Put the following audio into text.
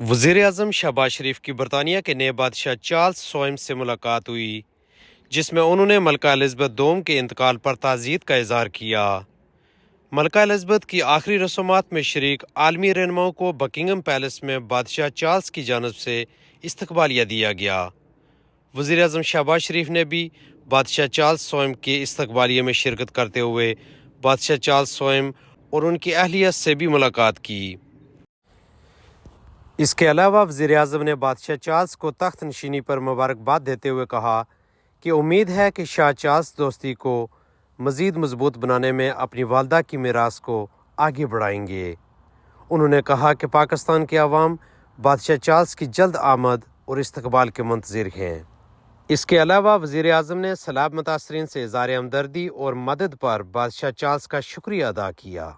وزیر اعظم شہباز شریف کی برطانیہ کے نئے بادشاہ چارلس سوئم سے ملاقات ہوئی، جس میں انہوں نے ملکہ الزبتھ دوم کے انتقال پر تعزیت کا اظہار کیا۔ ملکہ الزبتھ کی آخری رسومات میں شریک عالمی رہنماؤں کو بکنگم پیلس میں بادشاہ چارلس کی جانب سے استقبالیہ دیا گیا۔ وزیر اعظم شہباز شریف نے بھی بادشاہ چارلس سوئم کے استقبالیہ میں شرکت کرتے ہوئے بادشاہ چارلس سوئم اور ان کی اہلیہ سے بھی ملاقات کی۔ اس کے علاوہ وزیر اعظم نے بادشاہ چارلس کو تخت نشینی پر مبارکباد دیتے ہوئے کہا کہ امید ہے کہ شاہ چارلس دوستی کو مزید مضبوط بنانے میں اپنی والدہ کی میراث کو آگے بڑھائیں گے۔ انہوں نے کہا کہ پاکستان کے عوام بادشاہ چارلس کی جلد آمد اور استقبال کے منتظر ہیں۔ اس کے علاوہ وزیر اعظم نے سیلاب متاثرین سے اظہار ہمدردی اور مدد پر بادشاہ چارلس کا شکریہ ادا کیا۔